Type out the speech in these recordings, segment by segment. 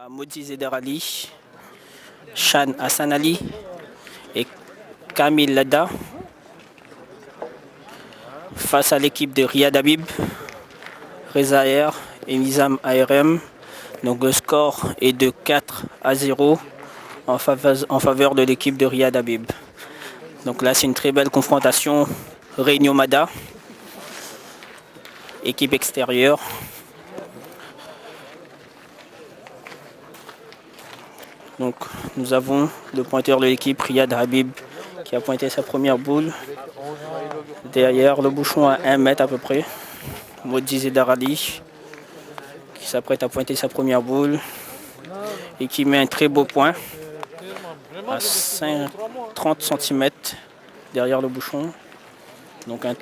à Modi Zeder Ali, Shan Hassan Ali et Kamil Lada face à l'équipe de Riyad Habib, Reza Aher et Nizam ARM. Donc le score est de 4-0 en faveur de l'équipe de Riyad Habib. Donc là c'est une très belle confrontation. Réunion Mada, équipe extérieure. Donc nous avons le pointeur de l'équipe Riyad Habib qui a pointé sa première boule. Derrière le bouchon à 1 mètre à peu près. Modi Zeder Ali qui s'apprête à pointer sa première boule et qui met un très beau point à 30 cm derrière le bouchon. Donc un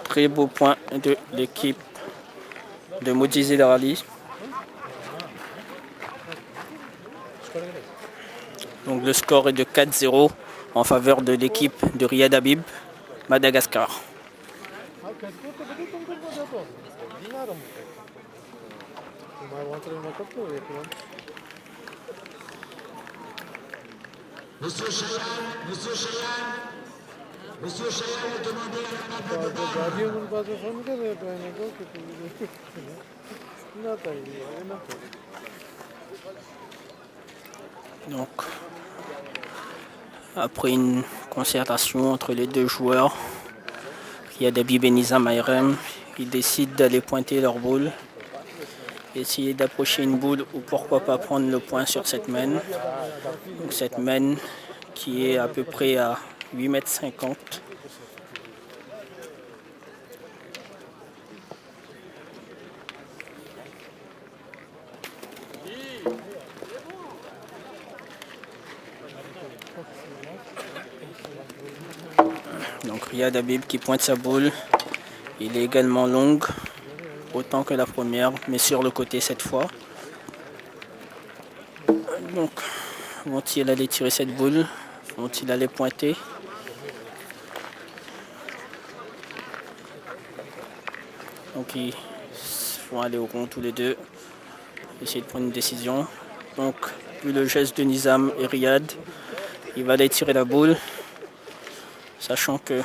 très beau point de l'équipe de Modi Zeder Ali. Donc le score est de 4-0 en faveur de l'équipe de Riyad Habib, Madagascar. Monsieur Chayan est demandé à la Donc, après une concertation entre les deux joueurs, Riyad Habib et Nizam ARM, ils décident d'aller pointer leur boule, essayer d'approcher une boule ou pourquoi pas prendre le point sur cette main. Donc cette main qui est à peu près à 8,50 m. Donc Riyad Habib qui pointe sa boule, il est également longue, autant que la première, mais sur le côté cette fois. Donc, vont-ils aller tirer cette boule? Vont-ils aller pointer? Donc ils vont aller au rond tous les deux, essayer de prendre une décision. Donc, vu le geste de Nizam et Riyad, il va aller tirer la boule, sachant que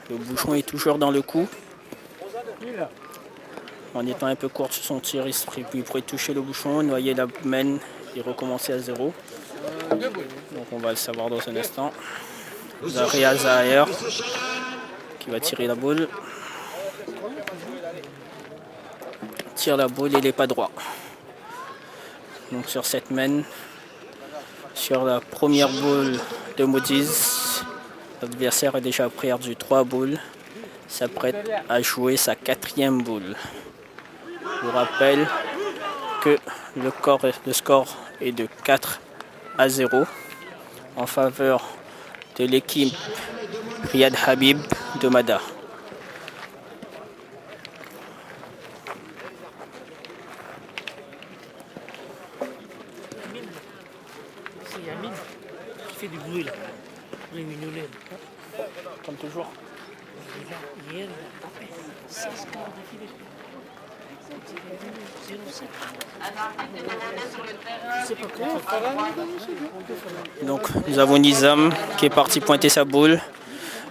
le bouchon est toujours dans le cou. En étant un peu court sur son tir, il pourrait toucher le bouchon, noyer la main et recommencer à 0. Donc on va le savoir dans un instant. Reza Aher qui va tirer la boule. Tire la boule et il n'est pas droit. Donc sur cette main, sur la première boule de Modiz, l'adversaire a déjà perdu 3 boules. S'apprête à jouer sa 4e boule. Je vous rappelle que le score est de 4-0 en faveur de l'équipe Riyad Habib de Mada. C'est Yamin qui fait du bruit là. Réunionnais. Comme toujours. Hier, il a tapé 16 quarts d'affilée. 0,7. C'est pas quoi. Donc nous avons Nizam qui est parti pointer sa boule.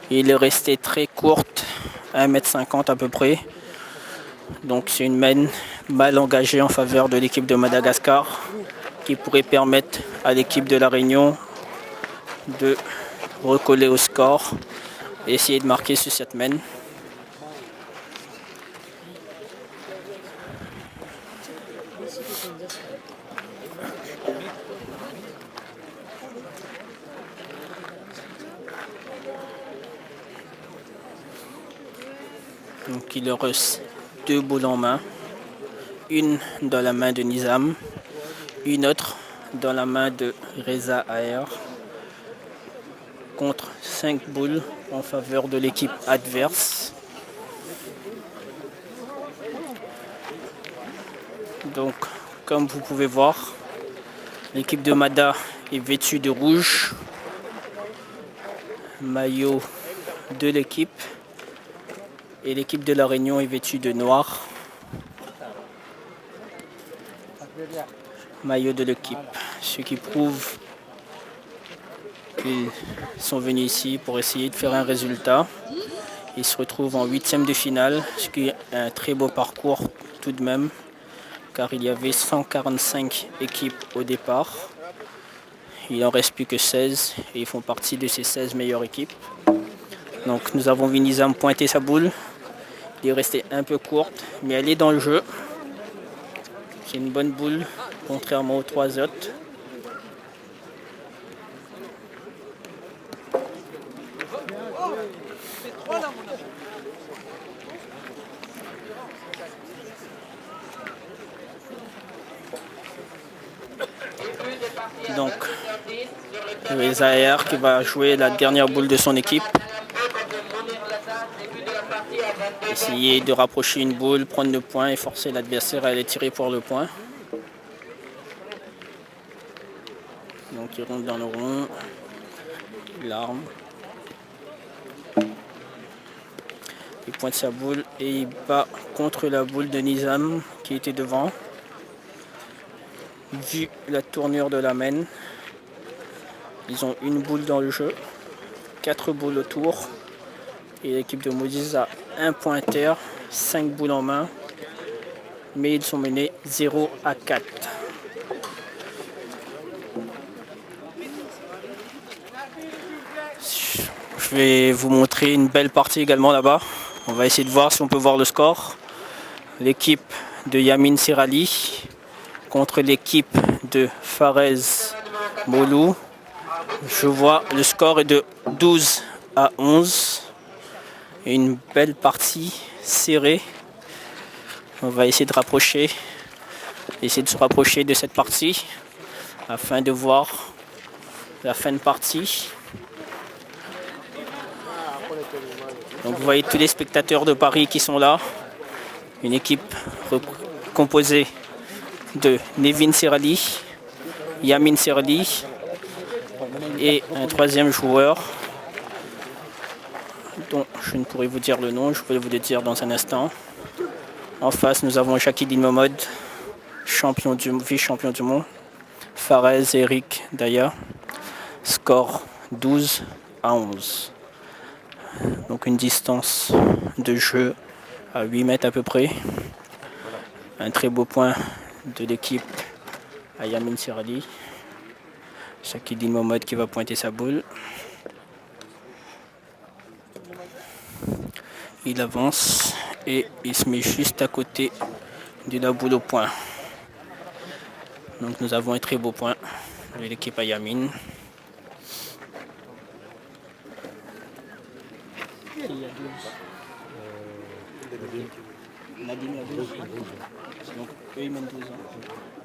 Il est resté très courte, 1,50 m à peu près. Donc c'est une main mal engagée en faveur de l'équipe de Madagascar qui pourrait permettre à l'équipe de la Réunion de recoller au score et essayer de marquer sur cette main. Donc il leur reste 2 boules en main, une dans la main de Nizam, une autre dans la main de Reza Aher, contre 5 boules en faveur de l'équipe adverse. Donc comme vous pouvez voir, l'équipe de Mada est vêtue de rouge, maillot de l'équipe. Et l'équipe de la Réunion est vêtue de noir. maillot de l'équipe, ce qui prouve qu'ils sont venus ici pour essayer de faire un résultat. Ils se retrouvent en 8e de finale, ce qui est un très beau parcours tout de même, car il y avait 145 équipes au départ. Il n'en reste plus que 16 et ils font partie de ces 16 meilleures équipes. Donc nous avons vu Nizam pointer sa boule. Il est resté un peu courte, mais elle est dans le jeu. C'est une bonne boule, contrairement aux 3 autres. Donc, Zahir qui va jouer la dernière boule de son équipe. Essayer de rapprocher une boule, prendre le point et forcer l'adversaire à aller tirer pour le point. Donc il rentre dans le rond. Il arme. Il pointe sa boule et il bat contre la boule de Nizam qui était devant. Vu la tournure de la main, ils ont une boule dans le jeu, 4 boules autour. Et l'équipe de Modiz a un pointeur, 5 boules en main. Mais ils sont menés 0-4. Je vais vous montrer une belle partie également là-bas. On va essayer de voir si on peut voir le score. L'équipe de Yamin Serali contre l'équipe de Farez Molou. Je vois le score est de 12-11. Une belle partie serrée. On va essayer de se rapprocher de cette partie afin de voir la fin de partie. Donc vous voyez tous les spectateurs de Paris qui sont là. Une équipe composée de Nevin Serali, Yamin Serali et un 3e joueur dont je ne pourrai vous dire le nom, je vais vous le dire dans un instant. En face, nous avons Shakidin Mohamed, vice-champion du monde. Farez Eric Daya. Score 12-11. Donc une distance de jeu à 8 mètres à peu près. Un très beau point de l'équipe à Yamin Serali. Shakidin Mohamed qui va pointer sa boule. Il avance et il se met juste à côté de la boule au point. Donc nous avons un très beau point de l'équipe à Yamin.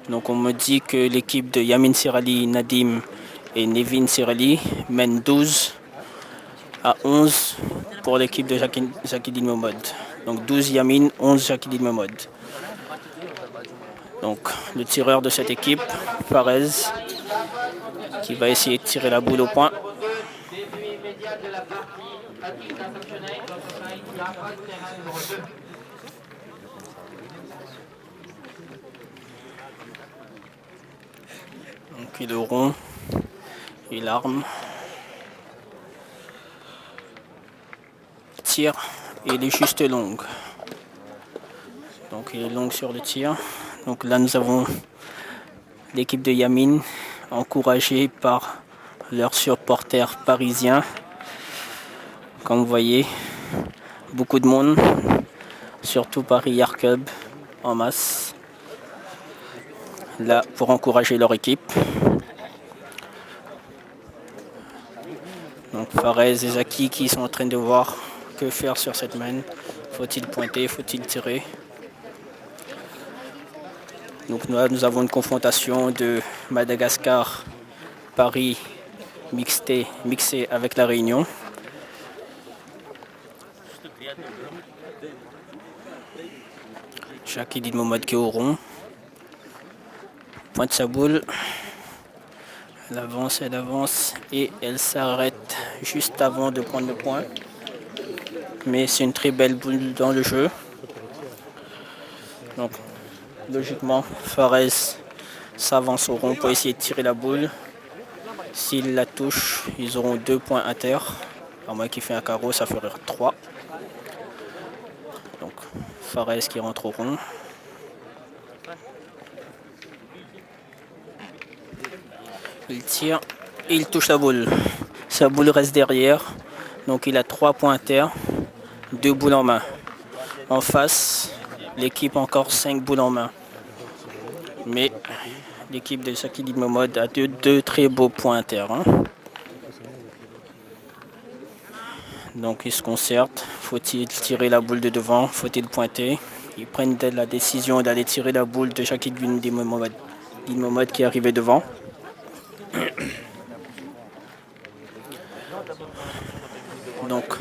Donc on me dit que l'équipe de Yamin Serali, Nadim et Nevin Serali mène 12-11 pour l'équipe de Shakidin Mohamed. Donc 12 Yamin, 11 Shakidin Mohamed. Donc le tireur de cette équipe, Farez, qui va essayer de tirer la boule au point. Donc il est rond, il arme, tire et il est juste longue. Donc il est long sur le tir. Donc là nous avons l'équipe de Yamin encouragée par leurs supporters parisiens. Comme vous voyez, beaucoup de monde, surtout Paris Yacht Club en masse, là pour encourager leur équipe. Donc Farez et Zaki qui sont en train de voir que faire sur cette main. Faut-il pointer, faut-il tirer? Donc là nous avons une confrontation de Madagascar, Paris mixé avec la Réunion. Shakidin Mohamed qui est au rond. Pointe sa boule. Elle avance et elle s'arrête juste avant de prendre le point. Mais c'est une très belle boule dans le jeu. Donc logiquement Farez s'avanceront pour essayer de tirer la boule. S'ils la touchent, ils auront 2 points inter. À moins qu'il fait un carreau, ça ferait 3. Donc, Fares qui rentre au rond. Il tire et il touche la boule. Sa boule reste derrière. Donc il a 3 points inter. 2 boules en main. En face, l'équipe a encore 5 boules en main. Mais l'équipe de Sakili Momod a deux très beaux points inter. Donc ils se concertent. Faut-il tirer la boule de devant? Faut-il pointer? Ils prennent la décision d'aller tirer la boule de Sakili Momod qui est arrivé devant. Donc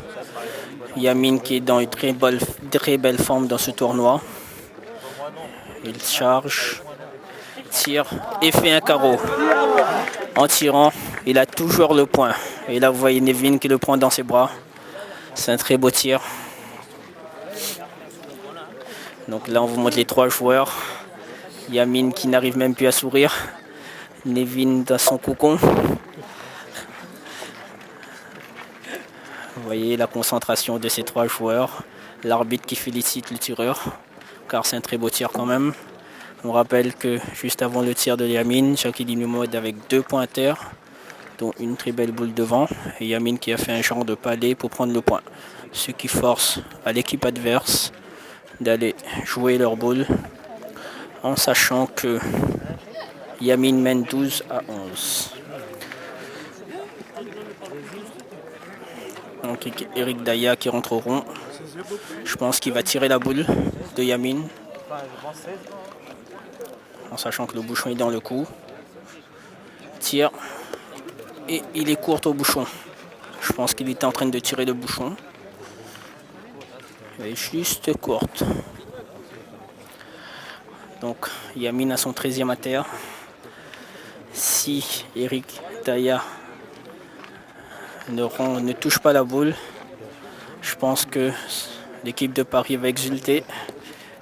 Yamin qui est dans une très belle forme dans ce tournoi. Il charge, tire et fait un carreau. En tirant, il a toujours le point. Et là vous voyez Nevin qui le prend dans ses bras. C'est un très beau tir. Donc là on vous montre les 3 joueurs. Yamin qui n'arrive même plus à sourire. Nevin dans son cocon. Vous voyez la concentration de ces 3 joueurs. L'arbitre qui félicite le tireur, car c'est un très beau tir quand même. On rappelle que juste avant le tir de Yamin, Sakili Momod avec 2 points inter, dont une très belle boule devant. Et Yamin qui a fait un genre de palais pour prendre le point. Ce qui force à l'équipe adverse d'aller jouer leur boule, en sachant que Yamin mène 12-11. Donc Eric Daya qui rentre au rond. Je pense qu'il va tirer la boule de Yamin. En sachant que le bouchon est dans le cou. Tire. Et il est court au bouchon. Je pense qu'il était en train de tirer le bouchon. Elle est juste courte. Donc Yamin a son 13e à terre. Si Eric Daya ne touche pas la boule, je pense que l'équipe de Paris va exulter.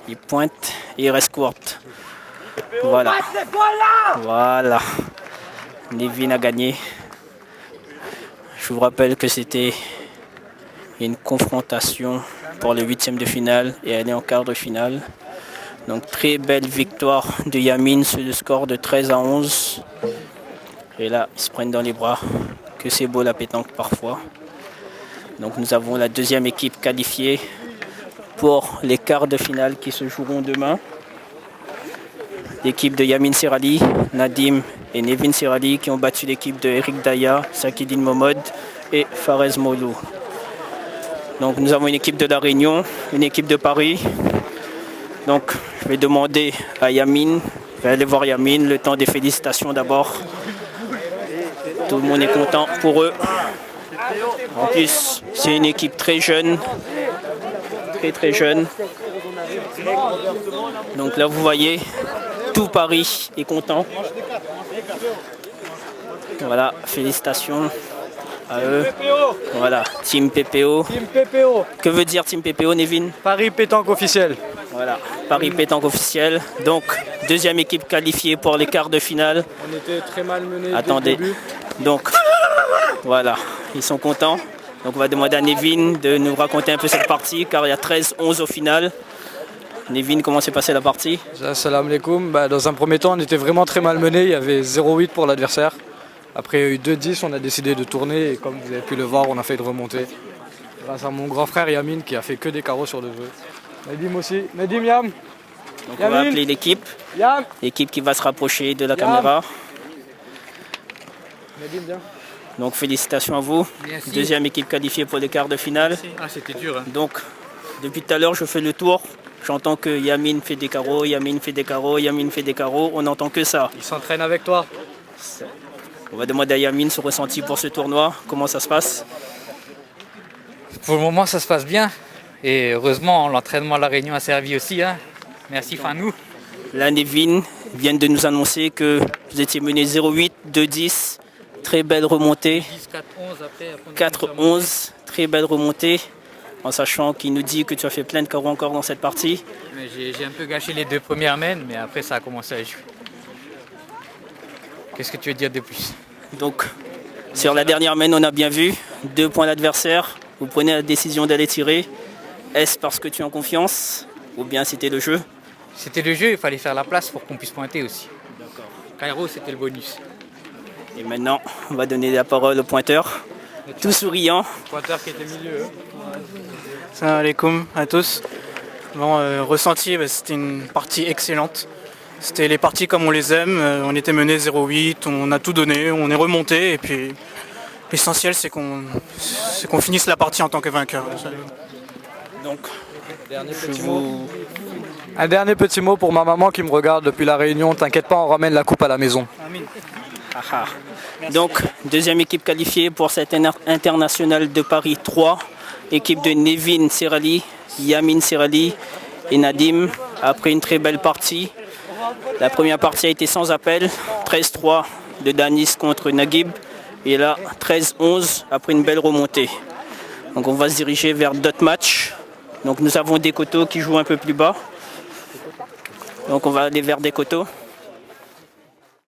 Il pointe et il reste courte. Voilà. Voilà. Nevin a gagné. Je vous rappelle que c'était une confrontation pour le 8e de finale et elle est en quart de finale. Donc très belle victoire de Yamin sur le score de 13-11. Et là, ils se prennent dans les bras. Que c'est beau la pétanque parfois. Donc nous avons la 2e équipe qualifiée pour les quarts de finale qui se joueront demain. L'équipe de Yamin Serali, Nadim et Nevin Serali qui ont battu l'équipe de Eric Daya, Sakili Momod et Fares Moulou. Donc nous avons une équipe de La Réunion, une équipe de Paris. Donc je vais demander à Yamin, je vais aller voir Yamin, le temps des félicitations d'abord. Tout le monde est content pour eux. En plus, c'est une équipe très jeune. Très jeune. Donc là, vous voyez, tout Paris est content. Voilà, félicitations à eux. Voilà, Team PPO. Team PPO. Que veut dire Team PPO, Nevin? Paris pétanque officiel. Voilà, Paris pétanque officiel. Donc, 2e équipe qualifiée pour les quarts de finale. On était très mal menés. Attendez. Donc, voilà, ils sont contents. Donc, on va demander à Nevin de nous raconter un peu cette partie, car il y a 13-11 au final. Nevin, comment s'est passée la partie? Salam alaikum. Dans un premier temps, on était vraiment très mal menés. Il y avait 0-8 pour l'adversaire. Après, il y a eu 2-10. On a décidé de tourner. Et comme vous avez pu le voir, on a fait de remonter. Grâce à mon grand frère Yamin qui a fait que des carreaux sur le jeu. Nadim aussi. Nadim, Yam. Donc, on va appeler l'équipe. Yam. L'équipe qui va se rapprocher de la caméra. Nadim, viens. Donc félicitations à vous. Merci. 2e équipe qualifiée pour les quarts de finale. Ah, c'était dur. Hein. Donc depuis tout à l'heure je fais le tour. J'entends que Yamin fait des carreaux, Yamin fait des carreaux, Yamin fait des carreaux. On n'entend que ça. Il s'entraîne avec toi. On va demander à Yamin son ressenti pour ce tournoi. Comment ça se passe? Pour le moment, ça se passe bien. Et heureusement, l'entraînement à La Réunion a servi aussi. Hein. Merci Fanou. Là, Nevin vient de nous annoncer que vous étiez mené 0-8, 2-10. Très belle remontée. 4-11, très belle remontée. En sachant qu'il nous dit que tu as fait plein de carreaux encore dans cette partie. J'ai un peu gâché les 2 premières mains, mais après ça a commencé à jouer. Qu'est-ce que tu veux dire de plus? Donc, sur la dernière main, on a bien vu, 2 points l'adversaire. Vous prenez la décision d'aller tirer. Est-ce parce que tu es en confiance ou bien c'était le jeu? C'était le jeu, il fallait faire la place pour qu'on puisse pointer aussi. D'accord. Cairo, c'était le bonus. Et maintenant, on va donner la parole au pointeur, tout souriant. Pointeur qui était milieu. Salam alaikum à tous. Bon, ressenti, c'était une partie excellente. C'était les parties comme on les aime. On était mené 0-8, on a tout donné, on est remonté. Et puis l'essentiel, c'est qu'on finisse la partie en tant que vainqueur. Donc, Un dernier petit mot pour ma maman qui me regarde depuis la Réunion. T'inquiète pas, on ramène la coupe à la maison. Donc, deuxième équipe qualifiée pour cette internationale de Paris 3. Équipe de Nevin Serali, Yamin Serali et Nadim. Après une très belle partie. La première partie a été sans appel. 13-3 de Danis contre Naguib. Et là, 13-11 après une belle remontée. Donc on va se diriger vers d'autres matchs. Donc nous avons Descoteaux qui joue un peu plus bas. Donc on va aller vers Descoteaux.